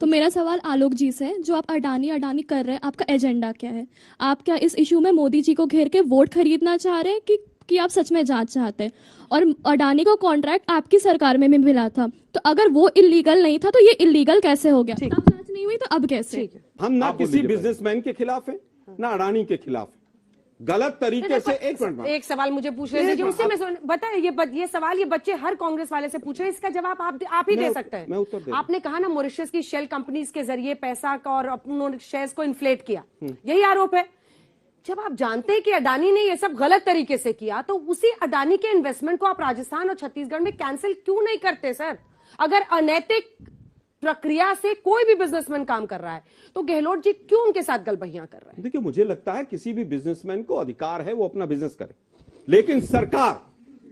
तो मेरा सवाल आलोक जी से है, जो आप अडानी अडानी कर रहे हैं, आपका एजेंडा क्या है? आप क्या इस इशू में मोदी जी को घेर के वोट खरीदना चाह रहे हैं कि आप सच में जांच चाहते हैं? और अडानी को कॉन्ट्रैक्ट आपकी सरकार में भी मिला था, तो अगर वो इलीगल नहीं था तो ये इलीगल कैसे हो गया? तब जांच नहीं हुई तो अब कैसे? हम ना किसी बिजनेसमैन के खिलाफ है ना अडानी के खिलाफ है। गलत तरीके से एक सवाल मुझे पूछ रहे थे उससे मैं बताए ये सवाल ये बच्चे हर कांग्रेस वाले से पूछ रहे हैं, इसका जवाब आप ही दे सकते हैं। आपने कहा ना मॉरिशस की शेल कंपनीज के जरिए पैसा का और अपने शेयर्स को इन्फ्लेट किया, यही आरोप है। जब आप जानते हैं कि अडानी ने ये सब गलत तरीके से किया, तो उसी अडानी के इन्वेस्टमेंट को आप राजस्थान और छत्तीसगढ़ में कैंसिल क्यों नहीं करते सर? अगर अनैतिक प्रक्रिया से कोई भी बिजनेसमैन काम कर रहा है तो गहलोत जी क्यों उनके साथ गलबहियां कर रहे हैं? देखिए, मुझे लगता है किसी भी बिजनेसमैन को अधिकार है वो अपना बिजनेस करे, लेकिन सरकार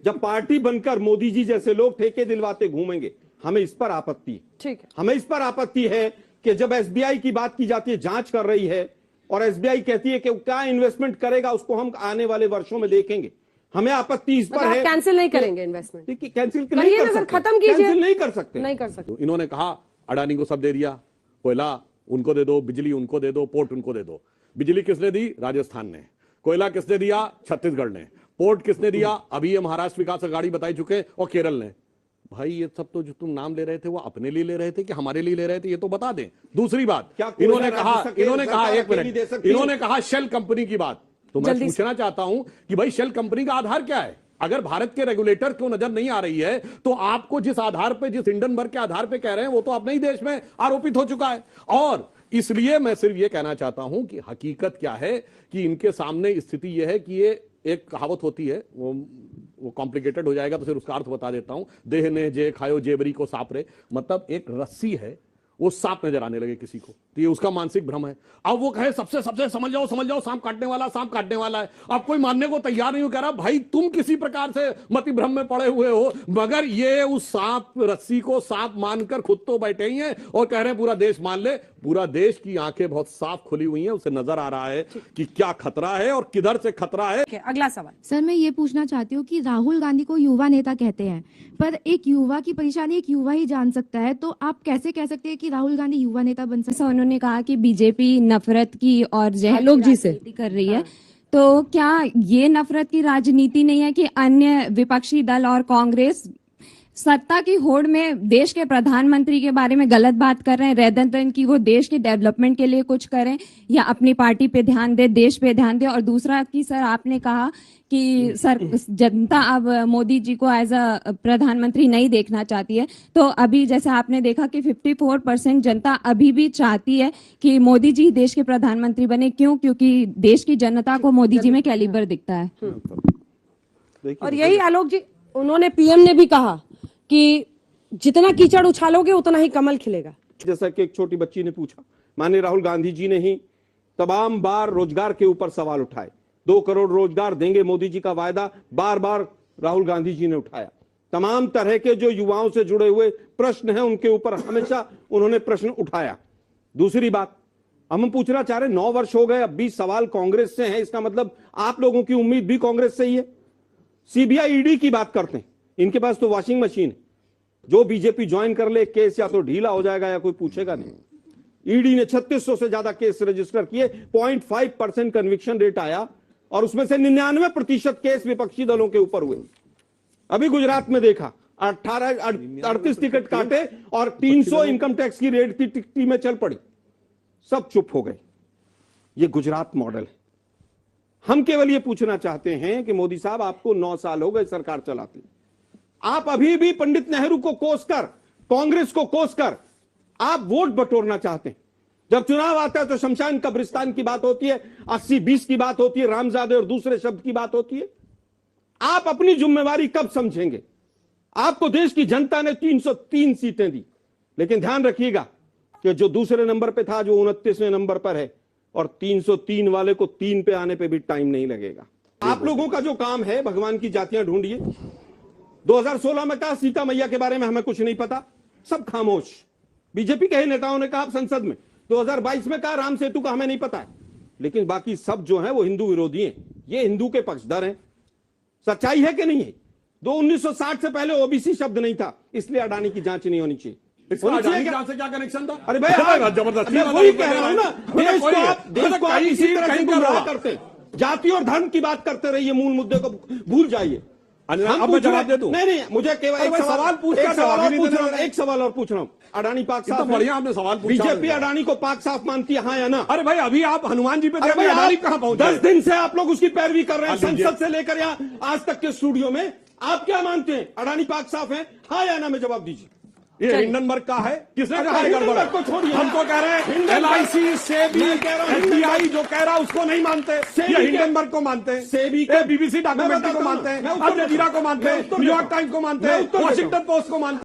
जब पार्टी बनकर मोदी जी जैसे लोग ठेके दिलवाते घूमेंगे, हमें इस पर आपत्ति है। ठीक है, हमें इस पर आपत्ति है कि जब एसबीआई की बात की जाती है, जांच कर रही है और एसबीआई कहती है कि क्या इन्वेस्टमेंट करेगा उसको हम आने वाले वर्षों में देखेंगे, हमें आपत्ति इस पर है। कैंसिल नहीं करेंगे इन्वेस्टमेंट? देखिए, कैंसिल नहीं कर सकते, खत्म कीजिए, कैंसिल नहीं कर सकते, नहीं कर सकते। इन्होंने कहा अडानी को सब दे दिया, कोयला उनको दे दो, बिजली उनको दे दो, पोर्ट उनको दे दो। बिजली किसने दी? राजस्थान ने। कोयला किसने दिया? छत्तीसगढ़ ने। पोर्ट किसने दिया? अभी ये महाराष्ट्र विकास अघाड़ी बताई चुके, और केरल ने। भाई ये सब तो जो तुम नाम ले रहे थे वो अपने लिए ले रहे थे कि हमारे लिए ले रहे थे, ये तो बता दें। दूसरी बात, इन्होंने कहा एक मिनट, इन्होंने कहा शेल कंपनी की बात, तो मैं पूछना चाहता हूं कि भाई शेल कंपनी का आधार क्या है? अगर भारत के रेगुलेटर को नजर नहीं आ रही है तो आपको जिस आधार पे, जिस हिंडनबर्ग के आधार पे कह रहे हैं, वो तो अपने ही देश में आरोपित हो चुका है। और इसलिए मैं सिर्फ ये कहना चाहता हूं कि हकीकत क्या है कि इनके सामने स्थिति यह है कि ये एक कहावत होती है, वो कॉम्प्लिकेटेड हो जाएगा तो फिर उसका अर्थ बता देता हूं। देह ने जे खायो जेबरी को सापरे, मतलब एक रस्सी है, वो सांप नजर आने लगे किसी को, तो ये उसका मानसिक भ्रम है। अब वो कहे सबसे समझ जाओ सांप काटने वाला है। अब कोई मानने को तैयार नहीं हो, कह रहा भाई तुम किसी प्रकार से मति भ्रम में पड़े हुए हो, मगर ये उस सांप रस्सी को सांप मानकर खुद तो बैठे ही हैं और कह रहे हैं पूरा देश मान ले। पूरा देश की आंखें बहुत साफ खुली हुई हैं, उसे नजर आ रहा है कि क्या खतरा है और किधर से खतरा है। अगला सवाल सर, मैं ये पूछना चाहती हूँ कि राहुल गांधी को युवा नेता कहते हैं, पर एक युवा की परेशानी एक युवा ही जान सकता है, तो आप कैसे कह सकते हैं कि राहुल गांधी युवा नेता बन सकते? उन्होंने कहा कि बीजेपी नफरत की और जहलोक जी से कर रही है, तो क्या ये नफरत की राजनीति नहीं है कि अन्य विपक्षी दल और कांग्रेस सत्ता की होड़ में देश के प्रधानमंत्री के बारे में गलत बात कर रहे हैं, रेदर देन कि वो देश के डेवलपमेंट के लिए कुछ करें या अपनी पार्टी पे ध्यान दे, देश पे ध्यान दे? और दूसरा कि सर आपने कहा कि सर जनता अब मोदी जी को एज अ प्रधानमंत्री नहीं देखना चाहती है, तो अभी जैसे आपने देखा कि 54% जनता अभी भी चाहती है कि मोदी जी देश के प्रधानमंत्री बने। क्यों? क्योंकि देश की जनता को मोदी जी में कैलिबर दिखता है। और यही आलोक जी, उन्होंने पीएम ने भी कहा कि जितना कीचड़ उछालोगे उतना ही कमल खिलेगा। जैसा कि एक छोटी बच्ची ने पूछा, माननीय राहुल गांधी जी ने ही तमाम बार रोजगार के ऊपर सवाल उठाए। 2 करोड़ रोजगार देंगे मोदी जी का वायदा बार बार राहुल गांधी जी ने उठाया। तमाम तरह के जो युवाओं से जुड़े हुए प्रश्न हैं उनके ऊपर हमेशा उन्होंने प्रश्न उठाया। दूसरी बात, हम पूछना चाह रहे 9 वर्ष हो गए, अब भी सवाल कांग्रेस से है, इसका मतलब आप लोगों की उम्मीद भी कांग्रेस से ही है। सीबीआई ईडी की बात करते हैं, इनके पास तो वॉशिंग मशीन है, जो बीजेपी ज्वाइन कर ले केस या तो ढीला हो जाएगा या कोई पूछेगा नहीं। ईडी ने 3600 से ज्यादा केस रजिस्टर किए, 0.5% कन्विक्शन रेट आया और उसमें से 99% केस विपक्षी दलों के ऊपर हुए। अभी गुजरात में देखा, 38 टिकट काटे और 300 इनकम टैक्स की रेड की टिकटी में चल पड़ी, सब चुप हो गए। ये गुजरात मॉडल है। हम केवल ये पूछना चाहते हैं कि मोदी साहब, आपको 9 साल हो गए सरकार चलाते, आप अभी भी पंडित नेहरू को कोसकर, कांग्रेस को कोसकर आप वोट बटोरना चाहते हैं। जब चुनाव आता है तो शमशान कब्रिस्तान की बात होती है, 80-20 की बात होती है, रामजादे और दूसरे शब्द की बात होती है। आप अपनी जिम्मेवारी कब समझेंगे? आपको देश की जनता ने 303 सीटें दी, लेकिन ध्यान रखिएगा कि जो दूसरे नंबर पे था, जो 29वें नंबर पर है, और 303 वाले को 3 पे आने पे भी टाइम नहीं लगेगा। आप लोगों का जो काम है, भगवान की जातियां ढूंढिए। 2016 में कहा सीता मैया के बारे में हमें कुछ नहीं पता, सब खामोश। बीजेपी के ही नेताओं ने कहा संसद में, 2022 में कहा राम सेतु का हमें नहीं पता है, लेकिन बाकी सब जो है वो हिंदू विरोधी हैं, ये हिंदू के पक्षधर हैं। सच्चाई है कि नहीं है? 1960 से पहले ओबीसी शब्द नहीं था, इसलिए अडानी की जांच नहीं होनी चाहिए। इसका होनी चाहिए अडानी क्या? जहाज से क्या कनेक्शन था? अरे भाई आप- जबरदस्ती मैं वाला वही लोग कह रहा हूं ना, कोई देश को है। आप कहीं इसी से तरह से कहीं गुमराह हुआ। करते हैं। जाति और धर्म की बात करते रहिए, मूल मुद्दे को भूल जाइए। अब हम मैं पूछ जवाब रहे- दे दूं? नहीं, मुझे केवल अरे एक भाई, सवाल पूछ कर एक सवाल जवाब ही और नहीं पूछ देने रहा हूं, वाले। एक सवाल और पूछ रहा हूं। अडानी पाक कितना साफ बढ़िया आपने सवाल पूछा। बीजेपी अडानी को पाक साफ मानती है, हाँ या ना? अरे भाई, अभी आप हनुमान जी पे अरे थे, भाई, अडानी आप कहां पहुंचे? 10 दिन से आप लोग उसकी पैरवी कर रहे हैं, हाँ, लीजिए। संसद से लेकर यहाँ आज तक के स्टूडियो में। आप क्या मानते हैं, अडानी पाक साफ है, हाँ या ना में जवाब दीजिए। ये हिंडनबर्ग का है, किसने अरे कहा है गड़बड़? हिंडनबर्ग को छोड़िए ना। हम तो कह रहे हैं हिंडनबर्ग- LIC, सेबी, मैं कह रहा हूं FBI जो कह रहा है उसको नहीं मानते, सेबी ये के- हिंडनबर्ग को मानते हैं, सेबी के- BBC मैं डॉक्यूमेंट्री बताता को हूं, मानते हैं, मैं उत्तर अल जजीरा देता को मानते हूं, हैं, मैं उत्तर न्यूयॉर्क देता हूं। टाइम्स को मानते मैं हैं, उत्तर देता हूं। वॉशिंगटन पोस्ट को मानते हैं।